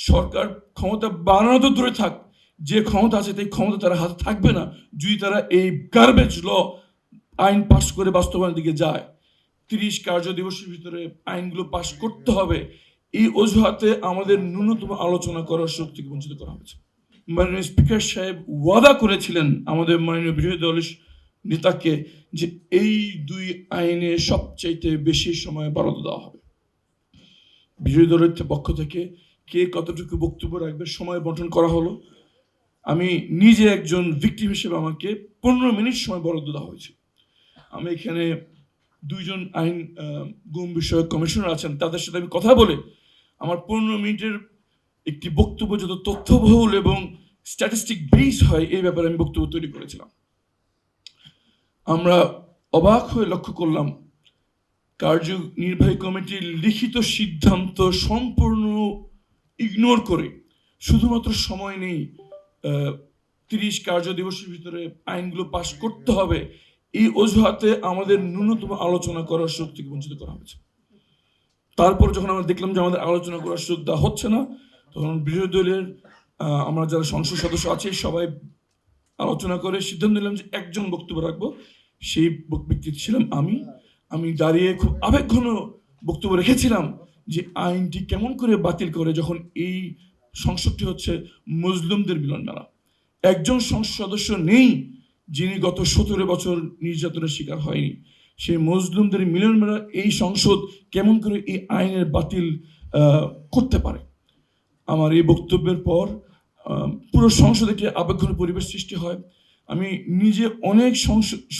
সরকার ক্ষমতা বানানো তো দূরে থাক, যে ক্ষমতা আছে সেই ক্ষমতা তারা হাতে থাকবে না যদি তারা এই গার্বেজ ল আইন পাস করে বাস্তবায়নের দিকে যায়। 30 কার্য দিবসের ভিতরে আইনগুলো পাস করতে হবে, এই অজুহাতে আমাদের ন্যূনতম আলোচনা করার সুযোগ থেকে বঞ্চিত করা হয়েছে। মাননীয় স্পিকার সাহেব ওয়াদা করেছিলেন আমাদের মাননীয় বিরোধী দলের নেতাকে যে এই দুই আইনে সবচাইতে বেশি সময় বরাদ্দ দেওয়া হবে। বিরোধী দলের পক্ষ থেকে কে কতটুকু বক্তব্য রাখবে সময় বন্টন করা হলো। আমি নিজে একজন ভিকটিম হিসেবে আমাকে 15 মিনিট সময় বরাদ্দ দেওয়া হয়েছে। আমি এখানে দুইজন আইন গুম বিষয়ক কমিশনার আছেন, তাদের সাথে আমি কথা বলে আমার 15 মিনিটের একটি বক্তব্য যত তথ্যবহুল এবং স্ট্যাটিস্টিক বেস হয় এই ব্যাপারে আমি বক্তব্য তৈরি করেছিলাম। আমরা অবাক হয়ে লক্ষ্য করলাম কার্যনির্বাহী কমিটির লিখিত সিদ্ধান্ত সম্পূর্ণ ইগনোর করে শুধুমাত্র সময় নেই 30 কার্য দিবসের ভিতরে আইনগুলো পাশ করতে হবে, এই অজুহাতে আমাদের ন্যূনতম আলোচনা করার সুযোগ থেকে বঞ্চিত করা হয়েছে। তারপর যখন আমরা দেখলাম যে আমাদের আলোচনা করার সুযোগ দেওয়া হচ্ছে না, তখন বিরোধী দলের আমরা যারা সংসদ সদস্য আছি সবাই আলোচনা করে সিদ্ধান্ত নিলাম যে একজন বক্তব্য রাখবো। সেই ব্যক্তি ছিলাম আমি দাঁড়িয়ে খুব আবেগঘন বক্তব্য রেখেছিলাম যে আইনটি কেমন করে বাতিল করে, যখন এই সংসদটি হচ্ছে মুসলিমদের মিলন মেলা। একজন সংসদ সদস্য নেই যিনি গত 17 বছর নির্যাতনের শিকার হয়নি। সেই মুসলিমদের মিলন মেলা এই সংসদ কেমন করে এই আইনের বাতিল করতে পারে। আমার এই বক্তব্যের পর পুরো সংসদে একটি আবেগঘন পরিবেশ সৃষ্টি হয়। আমি নিজে অনেক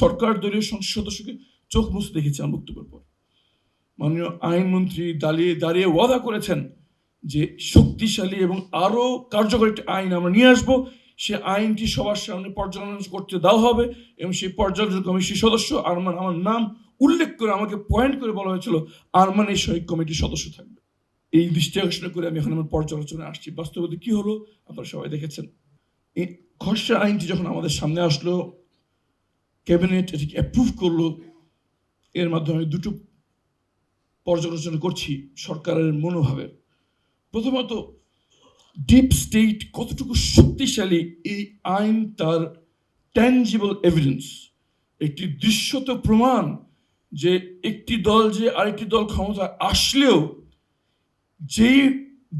সরকার দলীয় সংসদ সদস্যকে চোখ মুছে দেখেছি আমার বক্তব্যের পর। মাননীয় আইনমন্ত্রী দাঁড়িয়ে ওয়াদা করেছেন যে শক্তিশালী এবং আরো কার্যকরী একটি আইন আমরা নিয়ে আসবো, সে আইনটি সবার সামনে পর্যালোচনা করতে দেওয়া হবে এবং সেই পর্যালোচনা কমিটির সদস্য আরমান, আমার নাম উল্লেখ করে আমাকে পয়েন্ট করে বলা হয়েছিল আরমান এই সহায়ক কমিটির সদস্য থাকবে। এই দৃষ্টি আকর্ষণ করে আমি এখন আমার পর্যালোচনায় আসছি। বাস্তবতা কি হলো আপনারা সবাই দেখেছেন। এই খসড়া আইনটি যখন আমাদের সামনে আসলো, ক্যাবিনেট এটিকে অ্যাপ্রুভ করলো, এর মাধ্যমে দুটো পর্যালোচনা করছি সরকারের মনোভাবের। প্রথমত, ডিপ স্টেট কতটুকু শক্তিশালী এই আইন তার ট্যাঞ্জিবল এভিডেন্স, একটি দৃশ্যত প্রমাণ যে একটি দল যে আরেকটি দল ক্ষমতা আসলেও যেই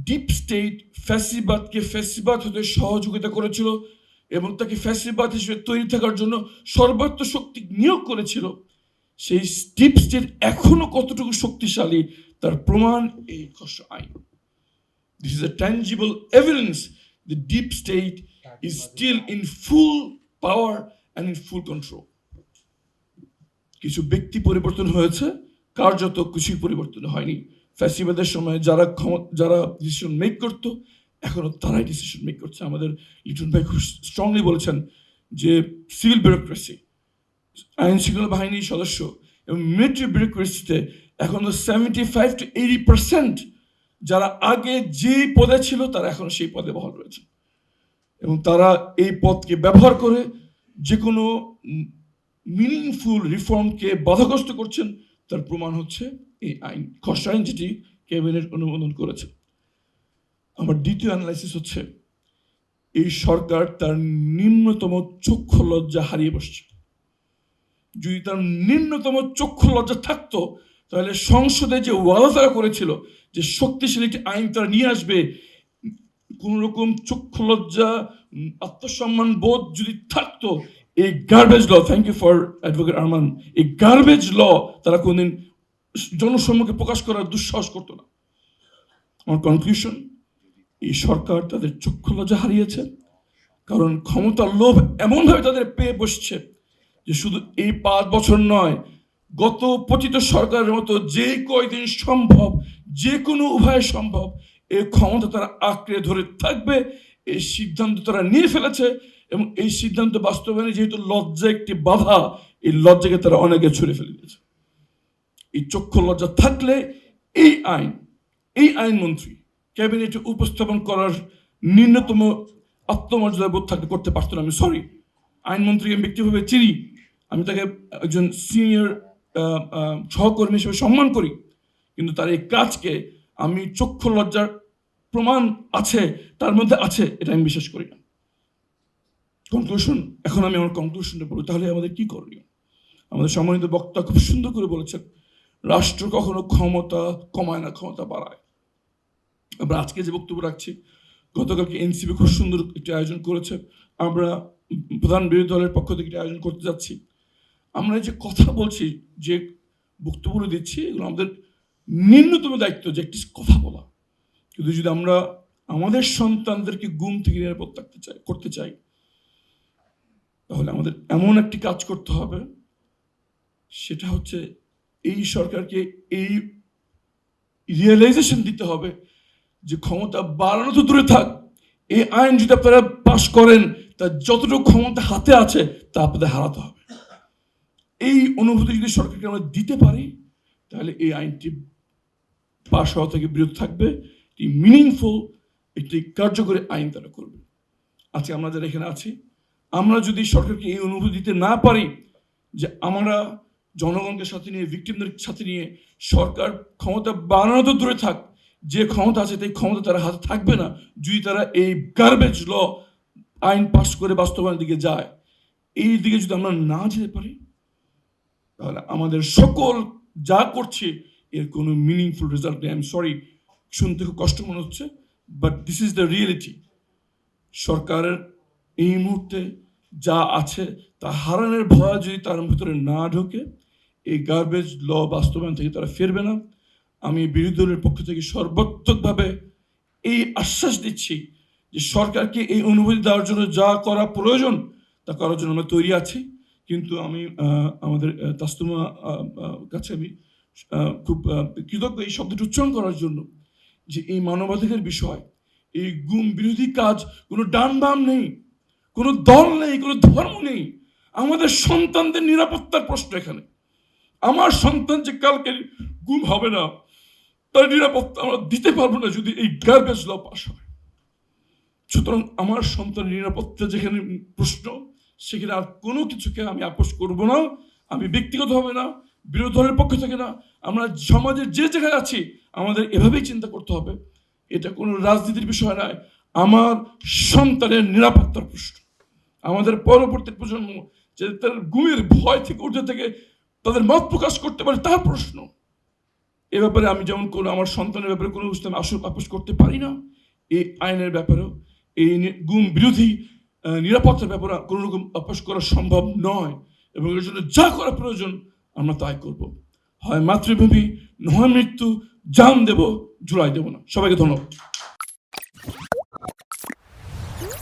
ডিপ স্টেট ফ্যাসিবাদকে ফ্যাসিবাদ হতে সহযোগিতা করেছিল এবং তাকে ফ্যাসিবাদ হিসেবে তৈরি থাকার জন্য সর্বাত্ম শক্তি নিয়োগ করেছিল, সেই ডিপ স্টেট এখনো কতটুকু শক্তিশালী তার প্রমাণ এই খসড়া আইন। This is a tangible evidence the deep state is still in full power and in full control. কিছু ব্যক্তি পরিবর্তন হয়েছে, কার্যত কিছুই পরিবর্তন হয়নি। ফ্যাসিবাদের সময় যারা ডিসিশন মেক করতো এখনো তারাই ডিসিশন মেক করছে। আমাদের লিটন ভাই খুব স্ট্রংলি বলেছেন যে সিভিল ব্যুরোক্রেসি, আইন শৃঙ্খলা বাহিনীর সদস্য এবং মিলিটারি ব্যুরোক্রেসিতে এখনো 75 to 80% যারা আগে যে পদে ছিল তারা এখন সেই পদে বহাল রয়েছে এবং তারা এই পদকে ব্যবহার করে যে কোনো মিনিংফুল রিফর্মকে বাধাগ্রস্ত করছেন। তার প্রমাণ হচ্ছে এই আইন, খসড়া আইন যেটি ক্যাবিনেট অনুমোদন করেছে। আমার দ্বিতীয় অ্যানালাইসিস হচ্ছে এই সরকার তার নিম্নতম চক্ষু লজ্জা হারিয়ে বসছে। যদি তার নিম্নতম চক্ষু লজ্জা থাকতো তাহলে সংসদে যে ওয়াদা তারা করেছিল যে শক্তিশালী একটি আইন তারা নিয়ে আসবে, কোন রকম চক্ষু লজ্জা আত্মসম্মান বোধ যদি থাকতো, এই garbage law, thank you for advocate Arman, এই গার্বেজ ল তারা কোনদিন জনসম্মুখে প্রকাশ করার দুঃসাহস করতো না। আমার কনক্লুশন, এই সরকার তাদের চক্ষু লজ্জা হারিয়েছে, কারণ ক্ষমতার লোভ এমনভাবে তাদের পেয়ে বসছে যে শুধু এই 5 বছর নয়, গত পতিত সরকারের মতো যে কয়দিন সম্ভব, যে কোনো উভয় সম্ভব, এই ক্ষমতা তারা আঁকড়ে ধরে থাকবে। এই সিদ্ধান্ত তারা নিয়ে ফেলেছে এবং এই সিদ্ধান্ত বাস্তবায়নে যেহেতু লজ্জা একটি বাধা, এই লজ্জাকে তারা অনেকে ছুঁড়ে ফেলে দিয়েছে। এই চক্ষু লজ্জা থাকলে এই আইনমন্ত্রী ক্যাবিনেটে উপস্থাপন করার ন্যূনতম আত্মমর্যাদা বোধ থাকতে করতে পারতো না। আমি সরি, আইনমন্ত্রীকে আমি ব্যক্তিগতভাবে চিনি, আমি তাকে একজন সিনিয়র সহকর্মী হিসেবে সম্মান করি, কিন্তু তার এই কাজকে আমি চক্ষু লজ্জার প্রমাণ আছে, তার মধ্যে আছে, এটা আমি বিশ্বাস করি না। কনক্লুশন, এখন আমি আমার কনক্লুশনটা বলি, তাহলে আমাদের কি করণীয়? আমাদের সম্মানিত বক্তা খুব সুন্দর করে বলেছেন, রাষ্ট্র কখনো ক্ষমতা কমায় না, ক্ষমতা বাড়ায়। আমরা আজকে যে বক্তব্য রাখছি, গতকালকে এনসিপি খুব সুন্দর একটি আয়োজন করেছে, আমরা প্রধান বিরোধী দলের পক্ষ থেকে একটি আয়োজন করতে যাচ্ছি। আমরা যে কথা বলছি, যে বক্তব্যগুলো দিচ্ছি, এগুলো আমাদের নিম্নতম দায়িত্ব যে একটি কথা বলা। কিন্তু যদি আমরা আমাদের সন্তানদেরকে গুম থেকে নিরাপদ করতে চাই, তাহলে আমাদের এমন একটি কাজ করতে হবে, সেটা হচ্ছে এই সরকারকে এই রিয়েলাইজেশন দিতে হবে যে ক্ষমতা বাড়ানো তো দূরে থাক, এই আইন যদি আপনারা পাশ করেন, তার যতটুকু ক্ষমতা হাতে আছে তা আপনাদের হারাতে হবে। এই অনুভূতি যদি সরকারকে আমরা দিতে পারি, তাহলে এই আইনটি পাশ হওয়া থেকে বিরত থাকবে, একটি মিনিংফুল, একটি কার্যকরী আইন তারা করবে। আজকে আমরা যারা এখানে আছি, আমরা যদি সরকারকে এই অনুভূতি দিতে না পারি যে আমরা জনগণকে সাথে নিয়ে, ভিকটিমদের সাথে নিয়ে, সরকার ক্ষমতা বাড়ানো তো দূরে থাক, যে ক্ষমতা আছে সেই ক্ষমতা তারা হাতে থাকবে না যদি তারা এই গার্বেজ ল আইন পাস করে বাস্তবায়নের দিকে যায়। এই দিকে যদি আমরা না যেতে পারি, তাহলে আমাদের সকল যা করছে এর কোনো মিনিংফুল রেজাল্ট নেই। আই এম সরি, শুনতে খুব কষ্ট মনে হচ্ছে, but this is the reality. সরকারের এই মুহূর্তে যা আছে তা হারানোর ভয় যদি তার ভিতরে না ঢোকে, এই গার্বেজ ল বাস্তবায়ন থেকে তারা ফিরবে না। আমি বিরোধী দলের পক্ষ থেকে সর্বাত্মকভাবে এই আশ্বাস দিচ্ছি যে সরকারকে এই অনুভূতি দেওয়ার জন্য যা করা প্রয়োজন তা করার জন্য আমরা তৈরি আছি। কিন্তু আমি আমাদের তাসতুমা কাছে আমি খুব কৃতজ্ঞ এই শব্দটি উচ্চারণ করার জন্য, যে এই মানবাধিকার বিষয়, এই গুম বিরোধী কাজ কোনো ডান বাম নেই, কোনো দল নেই, কোনো ধর্ম নেই। আমাদের সন্তানদের নিরাপত্তার প্রশ্ন এখানে। আমার সন্তান যে কালকে গুম হবে না, তার নিরাপত্তা আমরা দিতে পারবো না যদি এই গার্বেজ ল পাস হয়। সুতরাং আমার সন্তানের নিরাপত্তা যেখানে প্রশ্ন, সেখানে আর কোনো কিছুকে আমি আপোষ করব না। আমি ব্যক্তিগতভাবে না, বিরোধী দলের পক্ষ থেকে না, আমরা সমাজের যে জায়গায় আছি আমাদের এভাবেই চিন্তা করতে হবে। এটা কোনো রাজনীতির বিষয় নয়, আমার সন্তানের নিরাপত্তার প্রশ্ন। আমাদের পরবর্তী প্রজন্ম যে তার গুমের ভয় থেকে উঠে থেকে তাদের মত প্রকাশ করতে পারে তার প্রশ্ন। এ ব্যাপারে আমি যেমন কোনো আমার সন্তানের ব্যাপারে কোনো আমি আপোষ করতে পারি না, এই আইনের ব্যাপারেও, এই গুম বিরোধী নিরাপত্তার ব্যাপারে কোনো রকম আপোষ করা সম্ভব নয়। এবং এর জন্য যা করা প্রয়োজন আমরা তাই করব। হয় মাতৃভূমি, নয় মৃত্যু, জান দেব, জুলাই দেব না। সবাইকে ধন্যবাদ।